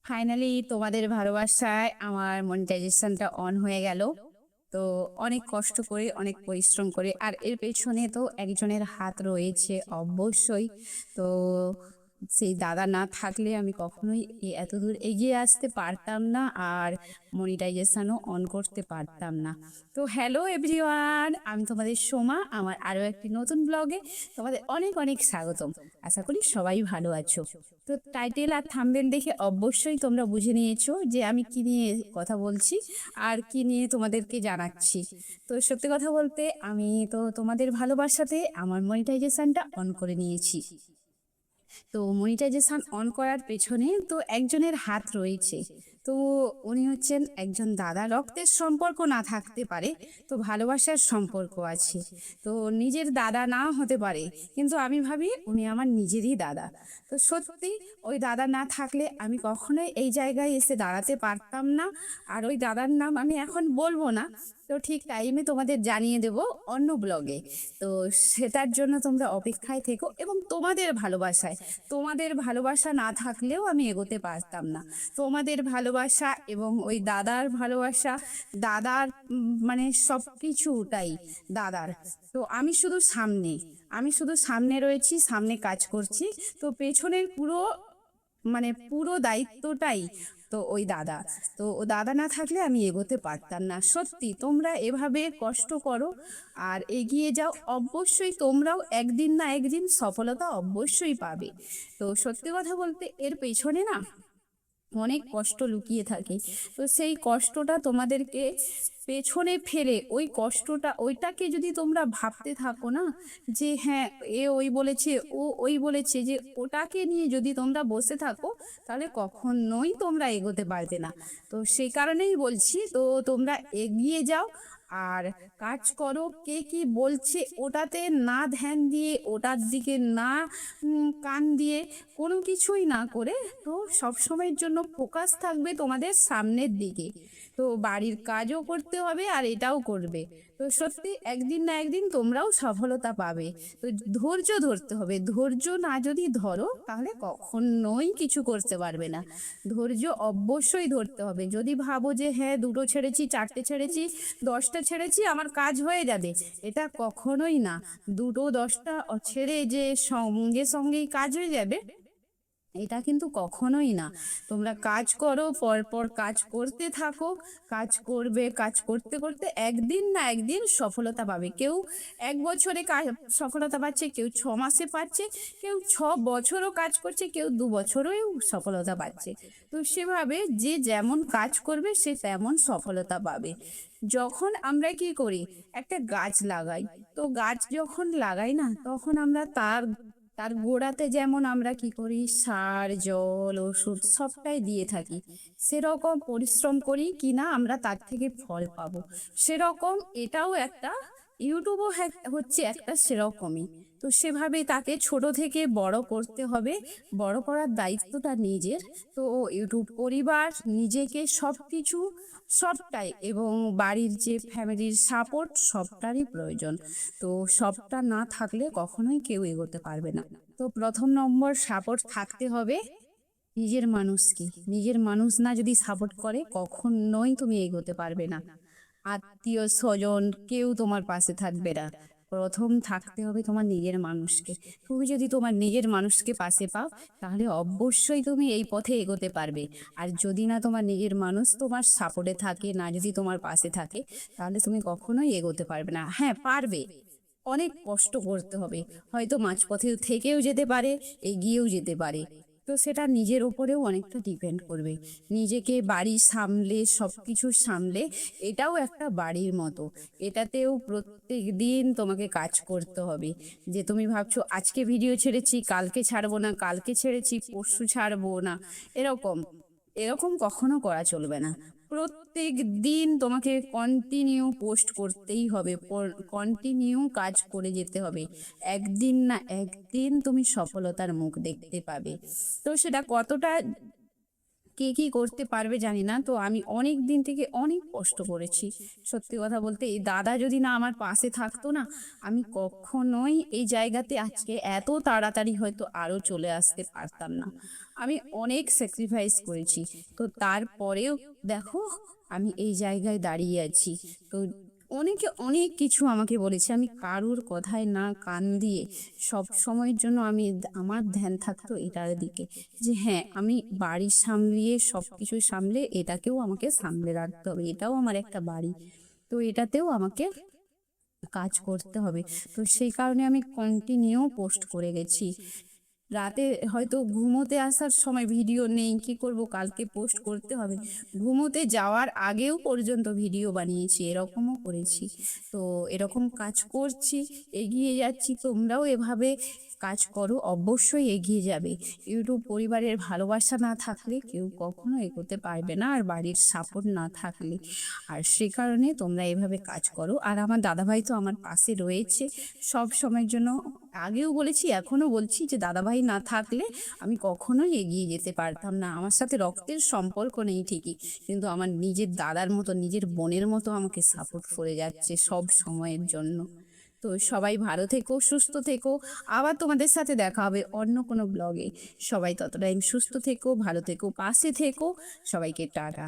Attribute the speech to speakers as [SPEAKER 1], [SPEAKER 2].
[SPEAKER 1] Finally তোমাদের ভালোবাসায় আমার মনিটাইজেশনটা অন হয়ে গেল। তো অনেক কষ্ট করে, অনেক পরিশ্রম করে, আর এর পেছনে তো একজনের হাত রয়েছে অবশ্যই। তো সেই দাদা না থাকলে আমি কখনোই এত দূর এগিয়ে আসতে পারতাম না, আর মনিটাইজেশনও অন করতে পারতাম না। তো হ্যালো এভরিওয়ান, আমি তোমাদের সোমা। আমার আরও একটি নতুন ব্লগে তোমাদের অনেক অনেক স্বাগতম। আশা করি সবাই ভালো আছো। তো টাইটেল আর থাম্বনেল দেখে অবশ্যই তোমরা বুঝে নিয়েছো যে আমি কি নিয়ে কথা বলছি আর কি নিয়ে তোমাদেরকে জানাচ্ছি। তো সত্যি কথা বলতে, আমি তো তোমাদের ভালোবাসাতে আমার মনিটাইজেশনটা অন করে নিয়েছি। তো মনিটাইজেশন অন করার পেছনে তো একজনের হাত রয়েছে। তো উনি হচ্ছেন একজন দাদা। রক্তের সম্পর্ক না থাকতে পারে, তো ভালোবাসার সম্পর্ক আছে। তো নিজের দাদা না হতে পারে, কিন্তু আমি ভাবি উনি আমার নিজেরই দাদা। তো সত্যি ওই দাদা না থাকলে আমি কখনোই এই জায়গায় এসে দাঁড়াতে পারতাম না। আর ওই দাদার নাম আমি এখন বলবো না, তো ঠিক টাইমে তোমাদের জানিয়ে দেব অন্য ব্লগে। তো সেটার জন্য তোমরা অপেক্ষায় থেকো, এবং তোমাদের ভালোবাসা না থাকলেও আমি এগোতে পারতাম না। তোমাদের ভালোবাসা এবং ওই দাদার ভালোবাসা, দাদার মানে সব কিছুটাই দাদার। তো আমি শুধু সামনে রয়েছি, সামনে কাজ করছি। তো পেছনের পুরো দায়িত্বটাই তো ওই দাদা। তো ও দাদা না থাকলে আমি এগোতে পারতাম না। সত্যি তোমরা এভাবে কষ্ট করো আর এগিয়ে যাও, অবশ্যই তোমরাও একদিন না একদিন সফলতা অবশ্যই পাবে। তো সত্যি কথা বলতে, এর পেছনে না অনেক কষ্ট লুকিয়ে থাকে। তো সেই কষ্টটা তোমাদেরকে পেছনে ফেলে, ওইটাকে যদি তোমরা ভাবতে থাকো না, যে হ্যাঁ এ ওই বলেছে, ও ওই বলেছে, যে ওটাকে নিয়ে যদি তোমরা বসে থাকো, তাহলে কখনোই তোমরা এগোতে পারবে না। তো সেই কারণেই বলছি, তো তোমরা এগিয়ে যাও আর কাজ করো। কে কি বলছে ওটাতে না ধ্যান দিয়ে, ওটার দিকে না কান দিয়ে, কোনো কিছুই না করে, তো সবসময়ের জন্য ফোকাস থাকবে তোমাদের সামনের দিকে। তো বাড়ির কাজও করতে হবে আর এটাও করবে। তো সত্যি একদিন না একদিন তোমরাও সফলতা পাবে। তো ধৈর্য ধরতে হবে। ধৈর্য না যদি ধরো, তাহলে কখনোই কিছু করতে পারবে না। ধৈর্য অবশ্যই ধরতে হবে। যদি ভাবো যে হ্যাঁ, দুটো ছেড়েছি, চারটে ছেড়েছি, 10টা ছেড়েছি, আমার কাজ হয়ে যাবে, এটা কখনোই না। দুটো 10টা ছেড়ে যে সঙ্গে সঙ্গেই কাজ হয়ে যাবে, এটা কিন্তু কখনোই না। তোমরা কাজ করো, পর কাজ করতে থাকো। কাজ করবে, কাজ করতে করতে একদিন না একদিন সফলতা পাবে। কেউ 1 বছরে সফলতা পাচ্ছে, কেউ 6 মাসে পাচ্ছে, কেউ 6 বছরও কাজ করছে, কেউ 2 বছরেও সফলতা পাচ্ছে। তো সেভাবে যে যেমন কাজ করবে সে তেমন সফলতা পাবে। যখন আমরা কি করি, একটা গাছ লাগাই, তো গাছ যখন লাগাই না, তখন আমরা তার তার গোড়াতে যেমন আমরা কি করি, সার, জল, ওষুধ সবটাই দিয়ে থাকি। সেরকম পরিশ্রম করি কি না আমরা তার থেকে ফল পাবো। সেরকম এটাও একটা, ইউটিউবও হচ্ছে একটা সেরকমই। তো সেভাবে তাকে ছোট থেকে বড় করতে হবে। বড় করার দায়িত্বটা নিজের। তো ইউটিউব পরিবার, নিজেকে সবকিছু, সবটাই, এবং বাড়ির যে ফ্যামিলির সাপোর্ট, সবটারই প্রয়োজন। তো সবটা না থাকলে কখনোই কেউ এগোতে পারবে না। তো প্রথম নম্বর সাপোর্ট থাকতে হবে নিজের মানুষকে। নিজের মানুষ না যদি সাপোর্ট করে, কখনোই তুমি এগোতে পারবে না। আত্মীয় স্বজন কেউ তোমার পাশে থাকবে না। প্রথম থাকতে হবে তোমার নিজের মানুষকে। তুমি যদি তোমার নিজের মানুষকে পাশে পাও, তাহলে অবশ্যই তুমি এই পথে এগোতে পারবে। আর যদি না তোমার নিজের মানুষ তোমার সাপোর্টে থাকে, না যদি তোমার পাশে থাকে, তাহলে তুমি কখনোই এগোতে পারবে না। হ্যাঁ, পারবে, অনেক কষ্ট করতে হবে, হয়তো মাঝপথে থেকেও যেতে পারে, এগিয়েও যেতে পারে। তো সেটা নিজের ওপরেও অনেকটা ডিপেন্ড করবে। নিজেকে বাড়ি সামলে, সব কিছু সামলে, এটাও একটা বাড়ির মতো। এটাতেও প্রত্যেক দিন তোমাকে কাজ করতে হবে। যে তুমি ভাবছো আজকে ভিডিও ছেড়েছি, কালকে ছাড়বো না, কালকে ছেড়েছি, পরশু ছাড়বো না, এরকম এরকম কখনো করা চলবে না। প্রত্যেক দিন তোমাকে কন্টিনিউ পোস্ট করতেই হবে, কন্টিনিউ কাজ করে যেতে হবে। একদিন না একদিন তুমি সফলতার মুখ দেখতে পাবে। তো সেটা কতটা কে কি করতে পারবে জানি না। তো আমি অনেক দিন থেকে অনেক কষ্ট করেছি। সত্যি কথা বলতে এই দাদা যদি না আমার পাশে থাকতো না, আমি কখনোই এই জায়গাতে আজকে এত তাড়াতাড়ি হয়তো আরো চলে আসতে পারতাম না। আমি অনেক স্যাক্রিফাইস করেছি। তো তারপরেও দেখো আমি এই জায়গায় দাঁড়িয়ে আছি। তো অনেকে অনেক কিছু আমাকে বলেছে, আমি কারুর কথায় না কান দিয়ে সব সময়ের জন্য আমার ধ্যান থাকতো এটার দিকে, যে হ্যাঁ আমি বাড়ি সামলিয়ে সব কিছু সামলে এটাকেও আমাকে সামলে রাখতে হবে, এটাও আমার একটা বাড়ি। তো এটাতেও আমাকে কাজ করতে হবে। তো সেই কারণে আমি কন্টিনিউ পোস্ট করে গেছি। রাতে হয়তো ঘুমোতে আসার সময় ভিডিও নেই, কি করব, কালকে পোস্ট করতে হবে, ঘুমোতে যাওয়ার আগেও পর্যন্ত ভিডিও বানিয়েছি, এরকমও করেছি। তো এরকম কাজ করছি, এগিয়ে যাচ্ছি। তোমরাও এভাবে কাজ করো, অবশ্যই এগিয়ে যাবে। ইউটিউব পরিবারের ভালোবাসা না থাকলে কেউ কখনো এগোতে পারবে না, আর বাড়ির সাপোর্ট না থাকলে। আর সে কারণে তোমরা এভাবে কাজ করো। আর আমার দাদাভাই তো আমার পাশে রয়েছে সব সময়ের জন্য। আগেও বলেছি, এখনো বলছি, যে দাদাভাই না থাকলে আমি কখনোই এগিয়ে যেতে পারতাম না। আমার সাথে রক্তের সম্পর্ক নেই ঠিকই, কিন্তু আমার নিজের দাদার মতো, নিজের বোনের মতো আমাকে সাপোর্ট করে যাচ্ছে সব সময়ের জন্য। তো সবাই ভালো থেকো, সুস্থ থেকো। আবার তোমাদের সাথে দেখা হবে অন্য কোনো ব্লগে। সবাই তত টাইম সুস্থ থেকো, ভালো থেকো, পাশে থেকো। সবাইকে টাটা।